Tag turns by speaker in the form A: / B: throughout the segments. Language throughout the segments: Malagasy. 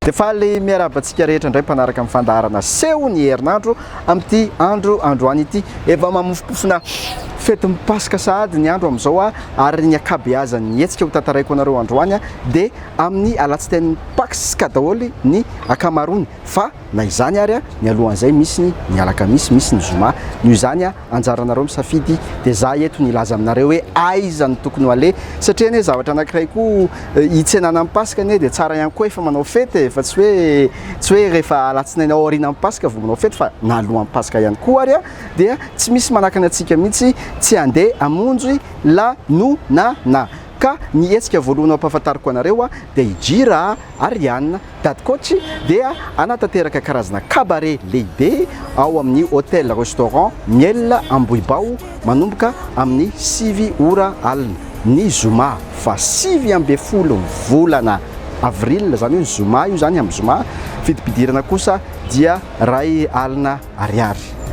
A: Dia faly miarabantsika rehetra indray mpanaraka amin'ny fandaharana seho ny herinandro amin'ity androany ity efa mamofopofona fety mipasika sahady ny andro amin'izao ary ny akabeazany hetsika ho tantaraiko anareo androany dia amin'ny alatsiteny Paska daholo ny akamarony fa na izany ary ny alohan'izay misy ny alakamisy misy ny zoma noho izany anjaranareo misafidy dia za eto nilaza aminareo hoe aiza ny tokony ho ale satria ny zavatra anankiray koa hitsenana amin'ny Paska anie dia tsara ihany koa efa manao fety fa tsy hoe rehefa alatsinainy aoriana amin'ny Paska vao manao fety fa na alohan'ny Paska ihany koa ary dia tsy misy manakana antsika mihitsy tsy andeha amonjy lanonana ka ny hetsika voalohany ampahafantariko anareo dia Ijira Ariane Dady Coach dia anatanteraka karazana cabaret lehibe ao amin'ny hôtel restaurant Miel Ambohibao manomboka amin'ny 9 ora alina ny zoma fa 7 volana avril zany hoe zoma io zany amin'ny zoma fidipidirana kosa dia 2 alina ariary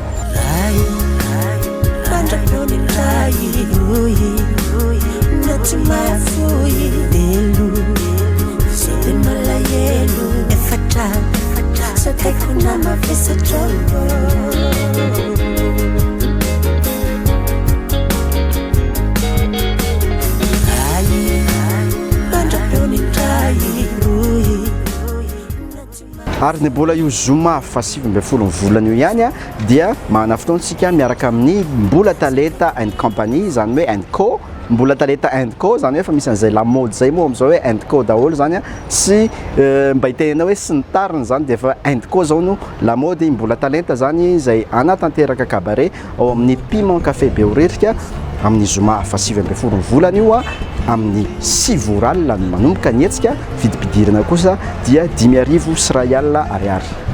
A: ary ny mbola io zoma fa 7 volana io ihany dia mahana fotoantsika miaraka amin'ny Mbola Talenta and Company zany hoe and co Mbola Talenta and co zany hoe fa misy an'izay lamody zay moa amin'izao hoe and co daholo zany sy mba hitena hoe sy ny tariny zany dia fa and co zao no lamody Mbola Talenta zany izay anatanteraka cabaret ao amin'ny Piment Café Beoririka amin'ny zoma fa 7 volana io amin'ny 6 ora alina no manomboka ny hetsika vidipidirana kosa dia 5,000 sy 2 alina ariary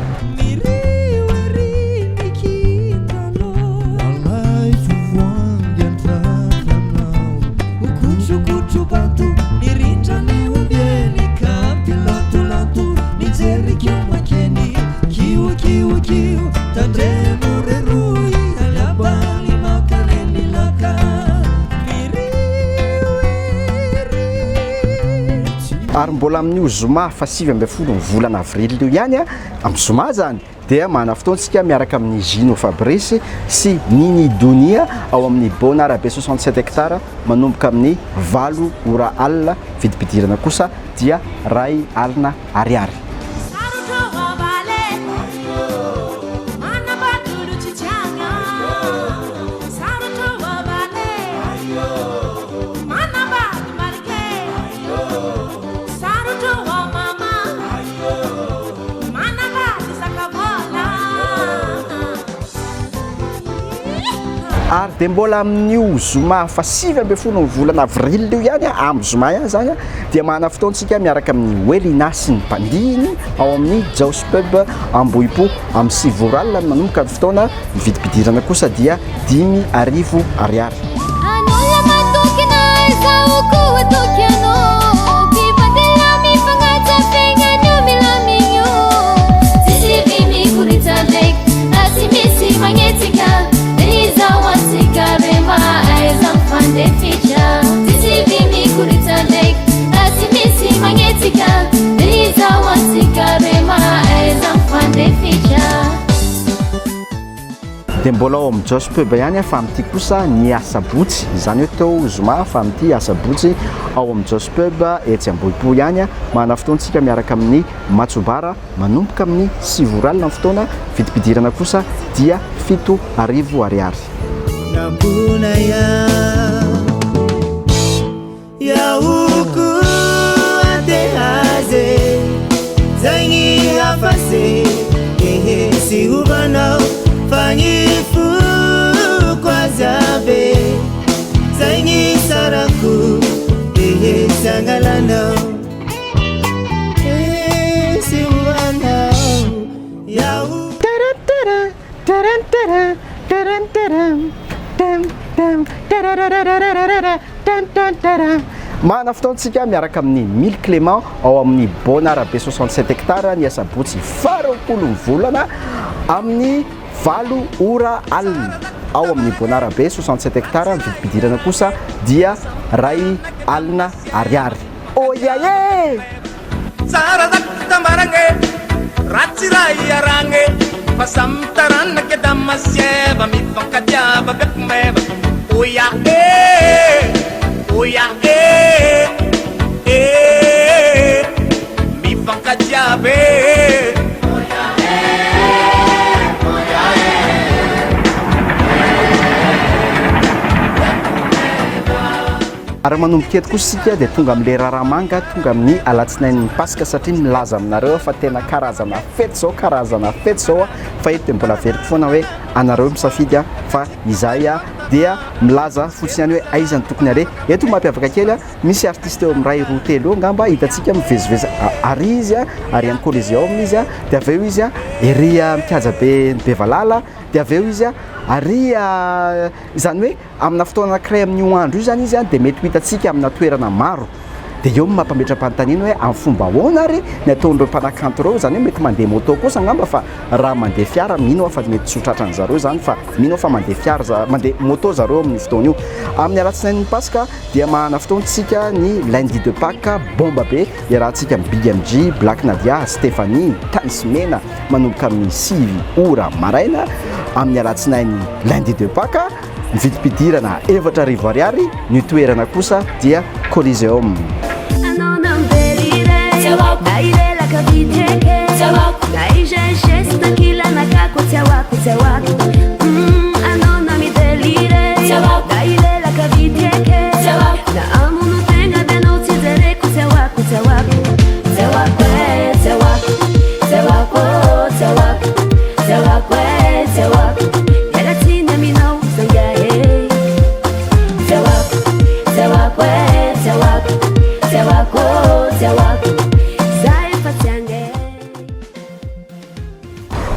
A: ary mbola amin'io zoma fa 7 volana avril io ihany amin'ny zoma zany dia mahana fotoantsika miaraka amin'ny Gino Fabrice sy Nini Donia ao amin'ny Bonarabe 67 hectares manomboka amin'ny 8 ora alina vidipidirana kosa dia 2 alina ariary ary dia mbola amin'io zoma fa 7 volana avril io ihany amin'ny zoma ihany zany dia mahana fotoantsika miaraka amin'ny Welina sy ny mpandiny ao amin'ny Jaws Pub Ambohipo amin'ny 6 ora alina no manomboka ny fotoana ny vidipidirana kosa dia 5,000 ariary dia mbola ao amin'ny Jaws Pub ihany fa amin'ity kosa ny asabotsy izany hoe tao zoma fa amin'ity asabotsy ao amin'ny Jaws Pub etsy Ambohipo ihany mahana fotoantsika miaraka amin'ny Matsobara manomboka amin'ny 6 ora alina ny fotoana vidipidirana kosa dia 7,000 ariary
B: Fanyifu kwa zabe Zaini saraku sangalano Siwana Yau
A: mahana fotoantsika miaraka amin'ny Mille Clément ao amin'ny Bonarabe 67 hectares ny asabotsy 20 volana amin'ny 8 ora alina ao amin'ny Bonarabe 67 hectares vidipidirana kosa dia ray alina ariary oyaye
C: tsara zaktambarange ratsiray arange fasamtaranake damasieva mifankatiava bekmeva oya mifankatiave
A: ary manomboka eto kosa sika dia tonga amin'le raharamanga tonga amin'ny alatsinain'ny paska satria milaza aminareo fa tena karazana fety zao fa eto dia mbola veriko foana hoe anareo misafidy fa izay dia milaza fotsiny ihany hoe aizany tokony are eto mampiavaka kely misy artiste eo amin'ny ray roa telo eo ngamba hitantsika mivezivezy ary izy ary amin'ny Coliseum izy dia aveo izy ery mikaja be Bevalala dia aveo izy ary izany hoe amina fotoana anankiray amin'ny andro io zany izy dia mety ho hitantsika amina toerana maro dia eo mampametra-panontaniana hoe amin'ny fomba ahoana ary ny ataon'ireo mpanakanto ireo zany hoe mety mandeha moto kosa angamba fa raha mandeha fiara mino fa mety tsotratra zareo zany fa mino fa mandeha fiara mandeha moto zareo amin'ny fotoana io amin'ny alatsinain'ny paska dia mahana fotoantsika ny lundi de Pâques bomba be iarahantsika Big MG Black Nadia Stéphanie Tanismena manomboka amin'ny 6 maraina amin'ny alatsinain'ny lundi de Pâques mividim-pidirana 4,000 ariary ny toerana kosa dia Coliseum.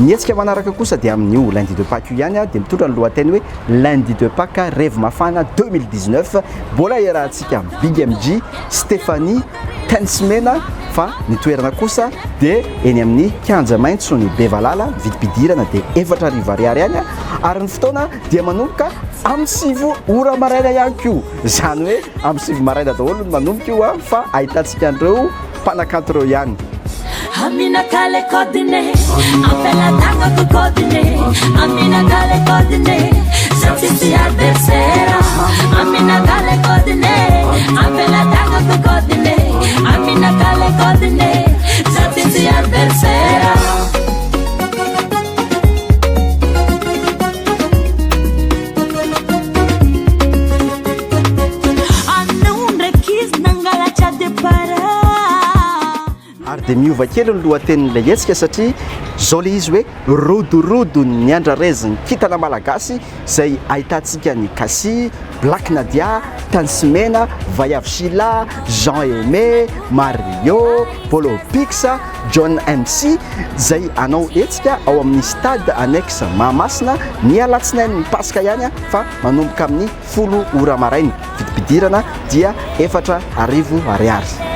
A: Nietsika manaraka kosa dia amin'io lundi de Pâques ihany dia mitondra ny lohateny hoe lundi de Pâques rêve mafana 2019 mbola iarahantsika Big MG Stéphanie Tanismena fa ny toerana kosa dia eny amin'ny kianja maitso ny Bevalala vidim-pidirana dia 4,000 ariary ihany ary ny fotoana dia manomboka amin'ny 7 maraina ihany koa zany hoe amin'ny 7 maraina daholo no manomboka io fa ahitantsika an'ireo mpanakanto ireo ihany.
D: Amina kale kodine apela tango kodine amina kale kodine satisi adversera amina kale kodine apela tango kodine amina kale kodine satisi adversera anunre kis nangala chade para
A: ary dia miova kely ny lohatenin'ilay hetsika satria zao le izy hoe rodorodo ny andrareziny kitana malagasy izay ahitantsika ny Kassi, Black Nadia, Tanismena, Vaiavy Shila, Jean Aimé, Mario, Polo Pix, John MC izay anao hetsika ao amin'ny stade annexe Mahamasina ny alatsinain'ny paska ihany fa manomboka amin'ny 10 maraina vidim-pidirana dia 4,000 ariary.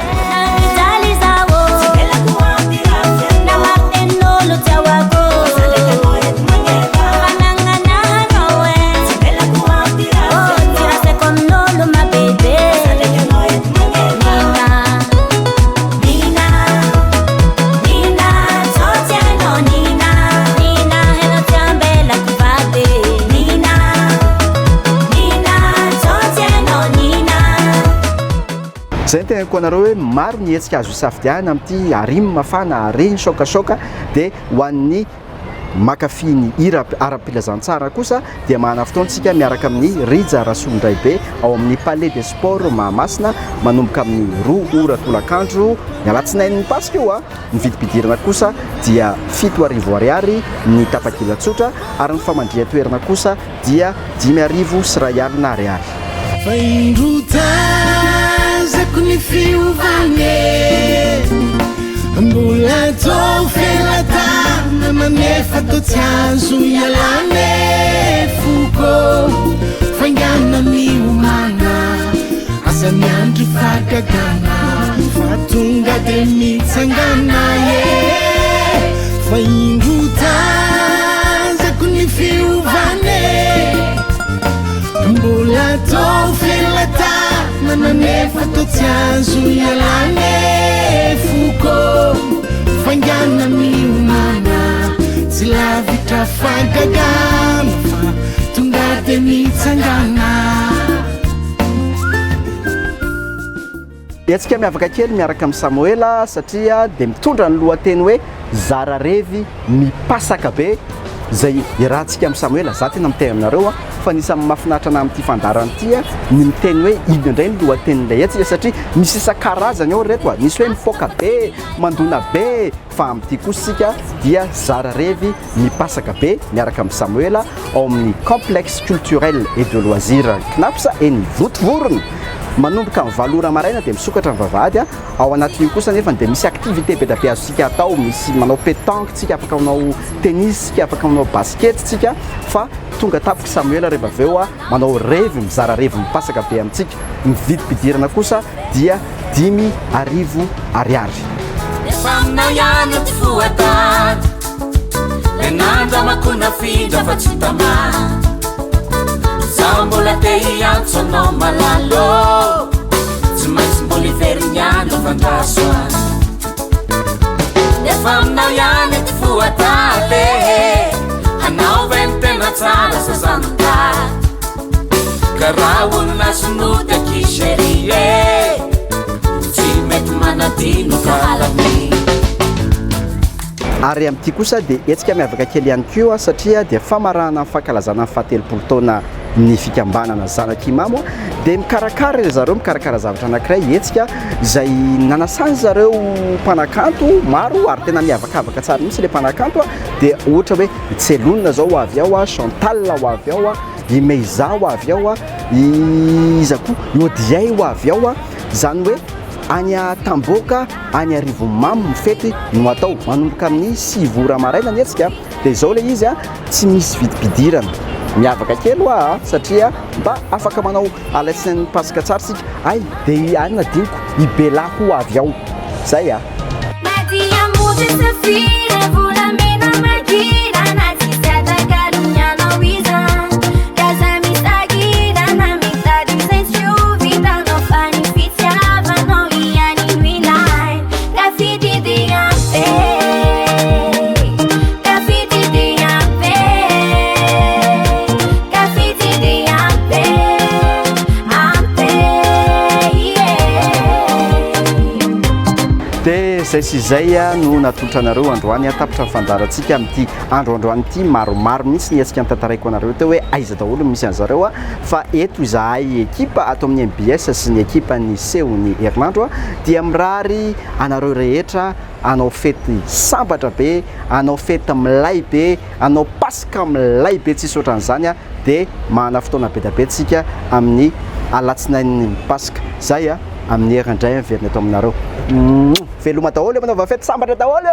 A: Zay tena ko anareo hoe maro ny hetsika azo isafidiana amin'ity arimy mafana reny sokasoka dia ho an'ny makafy ny hira ara-pilazantsara kosa dia mahana fotoantsika miaraka amin'ny Rija Rasolondray be ao amin'ny Palais des Sports Mahamasina manomboka amin'ny 2 ora tolakandro ny alatsinain'ny paska io ny vidim-pidirana kosa dia 7,000 ariary ny tapakila tsotra ary ny famandria toerana kosa dia 5,000 sy 1,000 ariary.
B: Kuni fiuvane mbola tofelatana manefa totiazo yalane fuko fangana miumana asanyandri fagagana fatunga de mitsangana ye faingutaza kuni fiuvane mbola tofelatana tiazo ialane foko faingana miomana tsy lavitra fagagana fa tonga de mitsangana.
A: Etsika miavaka kely miaraka amin'ny Samuela satria de mitondra ny lohateny hoe Zararevy mipasaka be zay irantsika amin'ny Samuela za tena miteny aminareo fa nisan'ny mahafinaritra ana amin'ity fandarana ity ny miteny hoe ino indray ny lohaten'ilay etsika satria misy isan-karazany ao reto misy hoe mifoka be mandona be fa amin'ity kosa sika dia Zararevy mipasaka be miaraka amin'ny Samuela ao amin'ny complexe culturel et de loisir Knapsa eny Votovorona manomboka amin'ny 7 ora maraina dia misokatra ny vavahady ao anatin'io kosa nefa dia misy activité be da be azontsika atao misy manao pétanque tsika afaka manao tennis tsika afaka manao basket tsika fa tonga tapoka Samuela rehefa aveo manao revy mizara revy mipasaka be amintsika ny vidim-pidirana kosa dia 5,000 ariary.
E: Famna yana tifuata lenanda makuna finja fachitama sambola te yansono malalo zimasimboli vernyano fantaswa famna yana tifuata le hanao ventena tsara sasanta karawun nasunuta kisherie manadino kalami.
A: Ary amin'ity kosa dia etsika miavaka kely ihany koa satria dia famarana amin'ny fankalazana ny 70 taona ny fikambanana zanak'Imamo dia mikarakara zareo mikarakara zavatra anankiray etsika izay nanasany zareo mpanakanto maro ary tena miavakavaka tsara mihitsy ilay mpanakanto dia ohatra hoe Tselona zao avy ao Chantal ho avy ao i Meiza ho avy ao iza koa Yodiay ho avy ao zany hoe any Tamboka any Arivomamo mifety no atao manomboka amin'ny 6 ora maraina ny etsika dia izao ilay izy tsy misy vidim-pidirana miavaka kely satria mba afaka manao alaitsin'ny pasika tsara sika ay dia any nadiniko i Belako ho avy ao zay zay sy zay no natotranareo androany tapitra fandarantsika amin'ity androandroany ity maromaro mihitsy ny etsika nytantaraiko anareo teo hoe aiza daholo misy an'zareo fa eto izahay ekipa ato amin'ny MBS sy ny ekipa ny Sehony Herinandro dia mirary anareo rehetra anao fety sambatra be anao fety milay be anao pasika milay be tsisy ohatran'izany dia mahana fotoana be da be tsika amin'ny alatsinain'ny pasika zay amin'ny herinandray miverina ato aminareo veloma daholo manao fety sambatra daholo